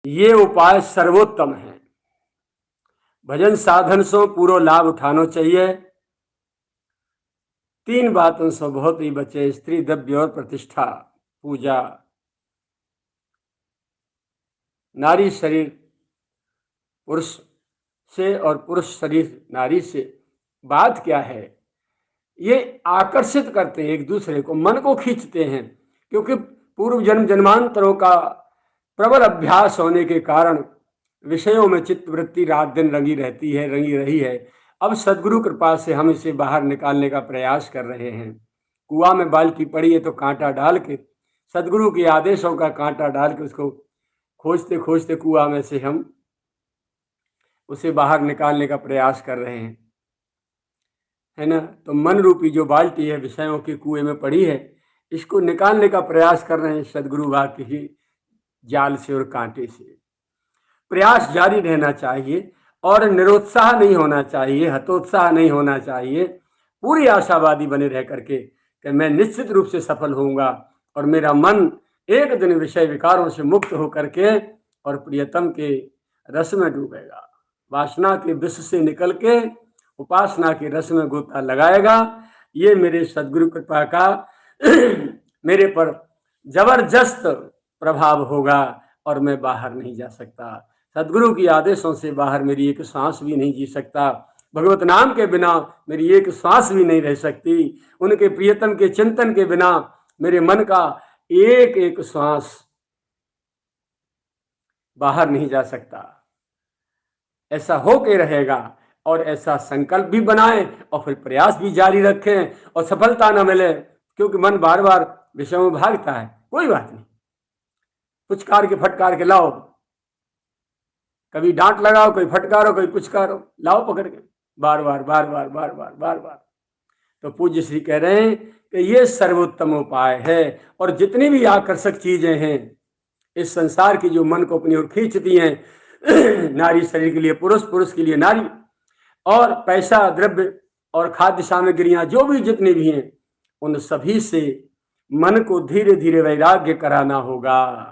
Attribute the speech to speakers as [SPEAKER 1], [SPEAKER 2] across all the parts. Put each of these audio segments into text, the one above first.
[SPEAKER 1] ये उपाय सर्वोत्तम है। भजन साधन से पूरा लाभ उठाना चाहिए। 3 बातों से बहुत ही बचे: स्त्री, द्रव्य और प्रतिष्ठा, पूजा। नारी शरीर पुरुष से और पुरुष शरीर नारी से। बात क्या है, ये आकर्षित करते हैं एक दूसरे को, मन को खींचते हैं, क्योंकि पूर्व जन्म जन्मांतरों का प्रबल अभ्यास होने के कारण विषयों में चित्तवृत्ति रात दिन रंगी रही है। अब सदगुरु कृपा से हम इसे बाहर निकालने का प्रयास कर रहे हैं। कुआं में बाल्टी पड़ी है तो कांटा डाल के, सदगुरु के आदेशों का कांटा डाल के उसको खोजते खोजते कुआं में से हम उसे बाहर निकालने का प्रयास कर रहे हैं, है ना। तो मन रूपी जो बाल्टी है विषयों के कुएं में पड़ी है, इसको निकालने का प्रयास कर रहे हैं सदगुरु वाक्य ही जाल से और कांटे से। प्रयास जारी रहना चाहिए और निरुत्साह नहीं होना चाहिए, हतोत्साह नहीं होना चाहिए। पूरी आशावादी बने रह करके कि मैं निश्चित रूप से सफल होऊंगा और मेरा मन एक दिन विषय विकारों से मुक्त होकर के और प्रियतम के रस में डूबेगा, वासना के विष से निकल के उपासना के रस में गोता लगाएगा। ये मेरे सदगुरु कृपा का मेरे पर जबरदस्त प्रभाव होगा और मैं बाहर नहीं जा सकता। सदगुरु की आदेशों से बाहर मेरी एक सांस भी नहीं जी सकता। भगवत नाम के बिना मेरी एक सांस भी नहीं रह सकती। उनके प्रियतम के चिंतन के बिना मेरे मन का एक एक सांस बाहर नहीं जा सकता। ऐसा हो के रहेगा और ऐसा संकल्प भी बनाएं और फिर प्रयास भी जारी रखें और सफलता न मिले, क्योंकि मन बार बार विषयों में भागता है। कोई बात नहीं, पुचकार के फटकार के लाओ, कभी डांट लगाओ, कोई फटकारो, कोई पुचकारो, लाओ पकड़ के, बार बार बार बार बार बार बार बार। तो पूज्य श्री कह रहे हैं कि ये सर्वोत्तम उपाय है। और जितनी भी आकर्षक चीजें हैं इस संसार की, जो मन को अपनी ओर खींचती हैं, नारी शरीर के लिए पुरुष, पुरुष के लिए नारी, और पैसा, द्रव्य और खाद्य सामग्रियां जो भी जितनी भी हैं, उन सभी से मन को धीरे धीरे वैराग्य कराना होगा।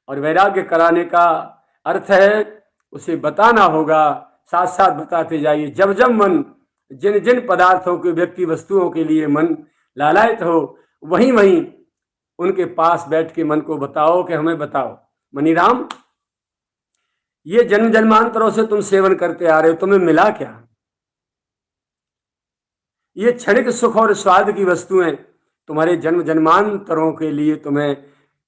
[SPEAKER 1] और वैराग्य कराने का अर्थ है उसे बताना होगा, साथ साथ बताते जाइए। जब जब मन जिन जिन पदार्थों के, व्यक्ति, वस्तुओं के लिए मन लालायित हो, वहीं वहीं उनके पास बैठ के मन को बताओ कि हमें बताओ मनीराम, ये जन्म जन्मांतरों से तुम सेवन करते आ रहे हो, तुम्हें मिला क्या? ये क्षणिक सुख और स्वाद की वस्तुएं तुम्हारे जन्म जन्मांतरों के लिए तुम्हें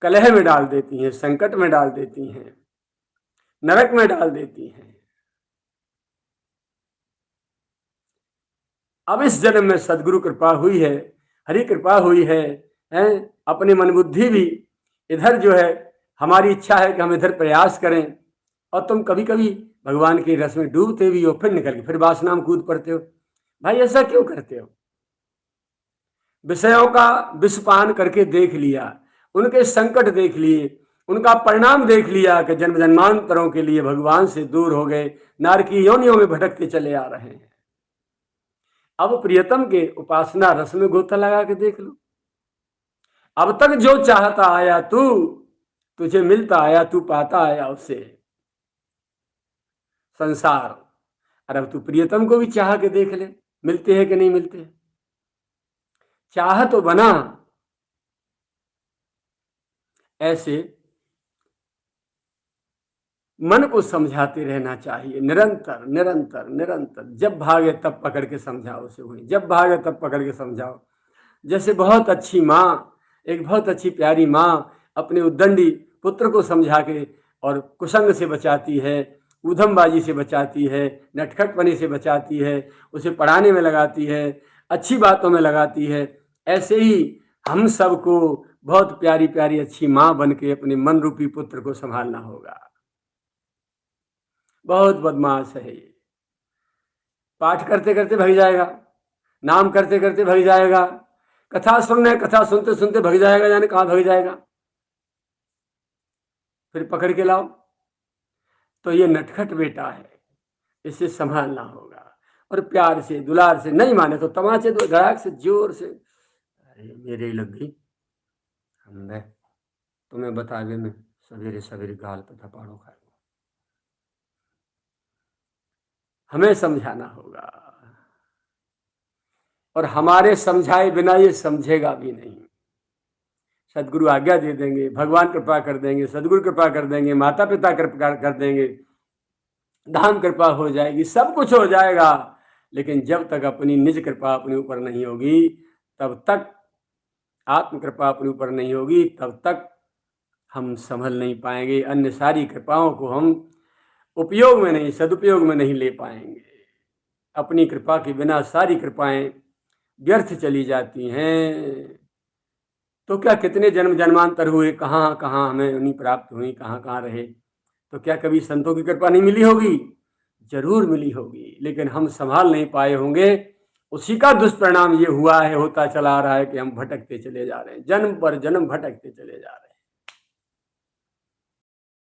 [SPEAKER 1] कलह में डाल देती हैं, संकट में डाल देती हैं, नरक में डाल देती हैं। अब इस जन्म में सदगुरु कृपा हुई है, हरि कृपा हुई है, अपनी मन बुद्धि भी इधर जो है, हमारी इच्छा है कि हम इधर प्रयास करें, और तुम कभी कभी भगवान के रस में डूबते भी हो, फिर निकल के फिर वासना में कूद पड़ते हो। भाई ऐसा क्यों करते हो? विषयों का विषपान करके देख लिया, उनके संकट देख लिए, उनका परिणाम देख लिया कि जन्म जन्मांतरों के लिए भगवान से दूर हो गए, नारकी योनियों में भटकते चले आ रहे हैं। अब प्रियतम के उपासना रस में गोता लगा के देख लो। अब तक जो चाहता आया तू, तुझे मिलता आया, तू पाता आया उसे संसार। और अब तू प्रियतम को भी चाह के देख ले, मिलते हैं कि नहीं मिलते। चाह तो बना। ऐसे मन को समझाते रहना चाहिए, निरंतर निरंतर निरंतर। जब भागे तब पकड़ के समझाओ उसे, हुई जब भागे तब पकड़ के समझाओ। जैसे बहुत अच्छी माँ, एक बहुत अच्छी प्यारी माँ अपने उद्दंडी पुत्र को समझा के और कुसंग से बचाती है, ऊधमबाजी से बचाती है, नटखटपने से बचाती है, उसे पढ़ाने में लगाती है, अच्छी बातों में लगाती है। ऐसे ही हम सबको बहुत प्यारी प्यारी अच्छी माँ बन के अपने मन रूपी पुत्र को संभालना होगा। बहुत बदमाश है ये, पाठ करते करते भग जाएगा, नाम करते करते भग जाएगा, कथा सुनने, कथा सुनते सुनते भग जाएगा, जाने कहाँ भग जाएगा। फिर पकड़ के लाओ। तो ये नटखट बेटा है, इसे संभालना होगा। और प्यार से, दुलार से, नहीं माने तो तमाचे दो, गड़ाक से, जोर से। अरे मेरे लग गई, मैं तुम्हें बता दे, मैं सवेरे सवेरे गाल पे थपाड़ो खाएगा। हमें समझाना होगा, और हमारे समझाए बिना ये समझेगा भी नहीं। सदगुरु आज्ञा दे देंगे, भगवान कृपा कर देंगे, सदगुरु कृपा कर देंगे, माता पिता कृपा कर देंगे, धाम कृपा हो जाएगी, सब कुछ हो जाएगा, लेकिन जब तक अपनी निज कृपा अपने ऊपर नहीं होगी, तब तक आत्म कृपा अपने ऊपर नहीं होगी, तब तक हम संभल नहीं पाएंगे। अन्य सारी कृपाओं को हम उपयोग में नहीं, सदुपयोग में नहीं ले पाएंगे। अपनी कृपा के बिना सारी कृपाएं व्यर्थ चली जाती हैं। तो क्या कितने जन्म जन्मांतर हुए, कहाँ कहाँ हमें उन्हीं प्राप्त हुई, कहाँ कहाँ रहे, तो क्या कभी संतों की कृपा नहीं मिली होगी? जरूर मिली होगी, लेकिन हम संभाल नहीं पाए होंगे। उसी का दुष्परिणाम ये हुआ है, होता चला आ रहा है कि हम भटकते चले जा रहे हैं, जन्म पर जन्म भटकते चले जा रहे हैं।